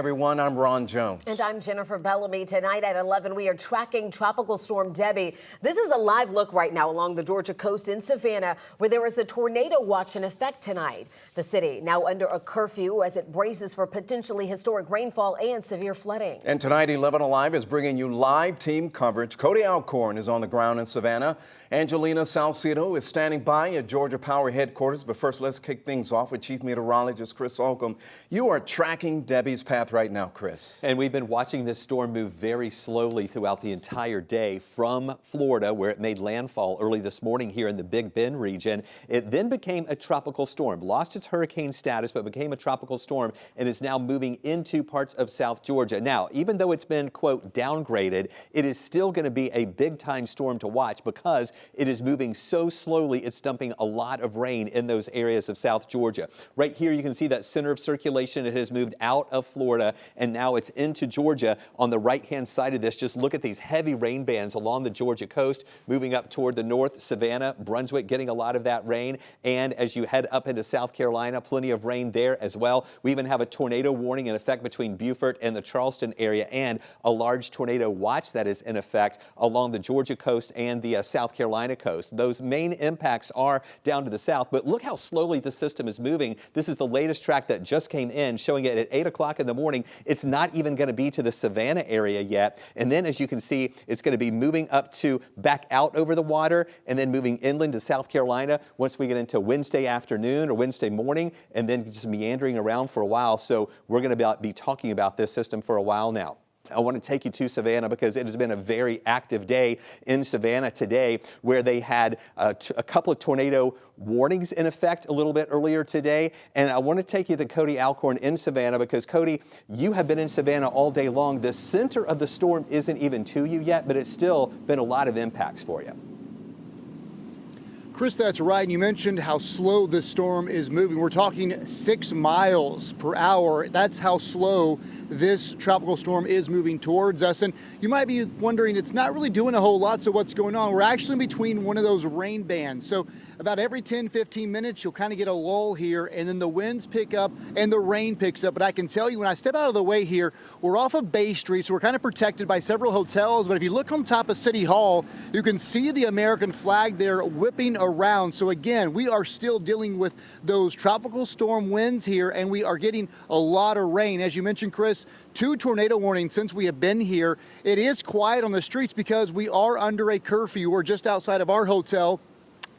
Everyone, I'm Ron Jones. And I'm Jennifer Bellamy. Tonight at 11, we are tracking Tropical Storm Debby. This is a live look right now along the Georgia coast in Savannah, where there is a tornado watch in effect tonight. The city now under a curfew as it braces for potentially historic rainfall and severe flooding. And tonight, 11 Alive is bringing you live team coverage. Cody Alcorn is on the ground in Savannah. Angelina Salcido is standing by at Georgia Power headquarters. But first, let's kick things off with Chief Meteorologist Chris Holcomb. You are tracking Debby's path right now, Chris. And we've been watching this storm move very slowly throughout the entire day from Florida, where it made landfall early this morning here in the Big Bend region. It then became a tropical storm, lost its hurricane status, but became a tropical storm and is now moving into parts of South Georgia. Now, even though it's been, quote, downgraded, it is still going to be a big time storm to watch because it is moving so slowly. It's dumping a lot of rain in those areas of South Georgia. Right here, you can see that center of circulation. It has moved out of Florida and now it's into Georgia. On the right-hand side of this, just look at these heavy rain bands along the Georgia coast, moving up toward the north, Savannah, Brunswick, getting a lot of that rain. And as you head up into South Carolina, plenty of rain there as well. We even have a tornado warning in effect between Beaufort and the Charleston area, and a large tornado watch that is in effect along the Georgia coast and the South Carolina coast. Those main impacts are down to the south, but look how slowly the system is moving. This is the latest track that just came in, showing it at 8 o'clock in the morning. It's not even going to be to the Savannah area yet. And then, as you can see, it's going to be moving up to back out over the water and then moving inland to South Carolina once we get into Wednesday afternoon or Wednesday morning, and then just meandering around for a while. So we're going to be talking about this system for a while now. I want to take you to Savannah because it has been a very active day in Savannah today, where they had a couple of tornado warnings in effect a little bit earlier today. And I want to take you to Cody Alcorn in Savannah because, Cody, you have been in Savannah all day long. The center of the storm isn't even to you yet, but it's still been a lot of impacts for you. Chris, that's right. And you mentioned how slow this storm is moving. We're talking 6 miles per hour. That's how slow this tropical storm is moving towards us. And you might be wondering, it's not really doing a whole lot. So what's going on? We're actually in between one of those rain bands. So about every 10-15 minutes, you'll kind of get a lull here, and then the winds pick up and the rain picks up. But I can tell you, when I step out of the way here, we're off of Bay Street, so we're kind of protected by several hotels. But if you look on top of City Hall, you can see the American flag there whipping around. So again, we are still dealing with those tropical storm winds here, and we are getting a lot of rain. As you mentioned, Chris, 2 tornado warnings since we have been here. It is quiet on the streets because we are under a curfew. We're just outside of our hotel,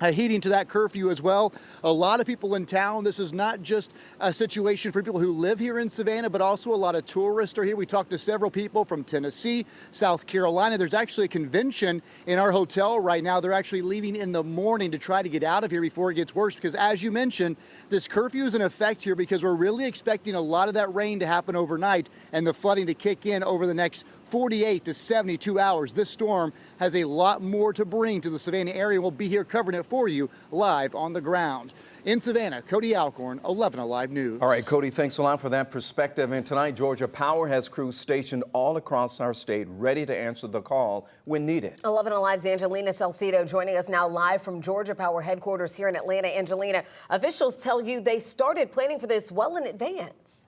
heeding to that curfew as well. A lot of people in town. This is not just a situation for people who live here in Savannah, but also a lot of tourists are here. We talked to several people from Tennessee, South Carolina. There's actually a convention in our hotel right now. They're actually leaving in the morning to try to get out of here before it gets worse, because as you mentioned, this curfew is in effect here because we're really expecting a lot of that rain to happen overnight and the flooding to kick in over the next 48 to 72 hours. This storm has a lot more to bring to the Savannah area. We'll be here covering it for you live on the ground. In Savannah, Cody Alcorn, 11 Alive News. All right, Cody, thanks a lot for that perspective. And tonight, Georgia Power has crews stationed all across our state ready to answer the call when needed. 11 Alive's Angelina Salcido joining us now live from Georgia Power headquarters here in Atlanta. Angelina, officials tell you they started planning for this well in advance.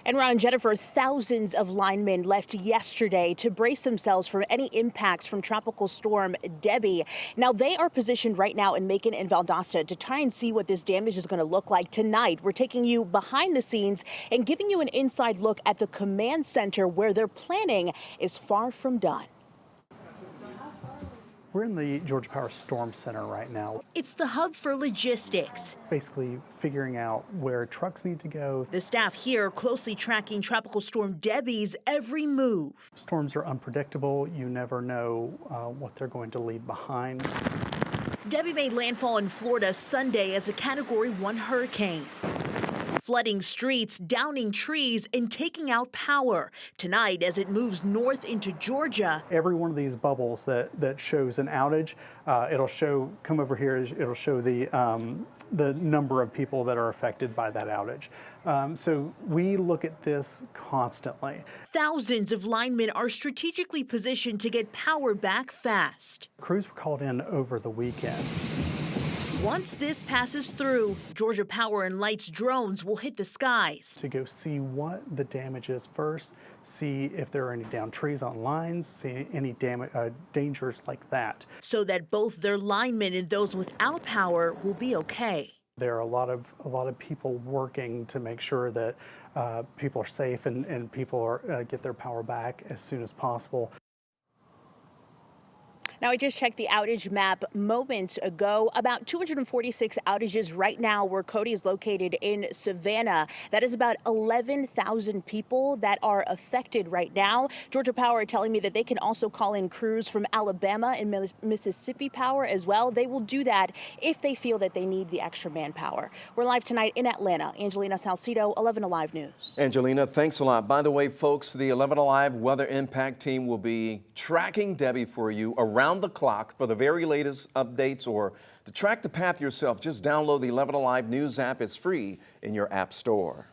And Ron and Jennifer, thousands of linemen left yesterday to brace themselves for any impacts from Tropical Storm Debby. Now, they are positioned right now in Macon and Valdosta to try and see what this damage is going to look like tonight. We're taking you behind the scenes and giving you an inside look at the command center, where their planning is far from done. We're in the Georgia Power Storm Center right now. It's the hub for logistics. Basically figuring out where trucks need to go. The staff here closely tracking Tropical Storm Debby's every move. Storms are unpredictable. You never know what they're going to leave behind. Debby made landfall in Florida Sunday as a Category 1 hurricane, flooding streets, downing trees, and taking out power. Tonight, as it moves north into Georgia, every one of these bubbles that shows an outage, it'll show, come over here, it'll show the number of people that are affected by that outage. So we look at this constantly. Thousands of linemen are strategically positioned to get power back fast. Crews were called in over the weekend. Once this passes through, Georgia Power and Light's drones will hit the skies to go see what the damage is first, see if there are any downed trees on lines, see any dangers like that. so that both their linemen and those without power will be okay. There are a lot of people working to make sure that people are safe and people get their power back as soon as possible. Now, I just checked the outage map moments ago. About 246 outages right now where Cody is located in Savannah. That is about 11,000 people that are affected right now. Georgia Power telling me that they can also call in crews from Alabama and Mississippi Power as well. They will do that if they feel that they need the extra manpower. We're live tonight in Atlanta. Angelina Salcido, 11 Alive News. Angelina, thanks a lot. By the way, folks, the 11 Alive Weather Impact Team will be tracking Debbie for you around the clock for the very latest updates, or to track the path yourself, just download the 11 Alive News app. It's free in your app store.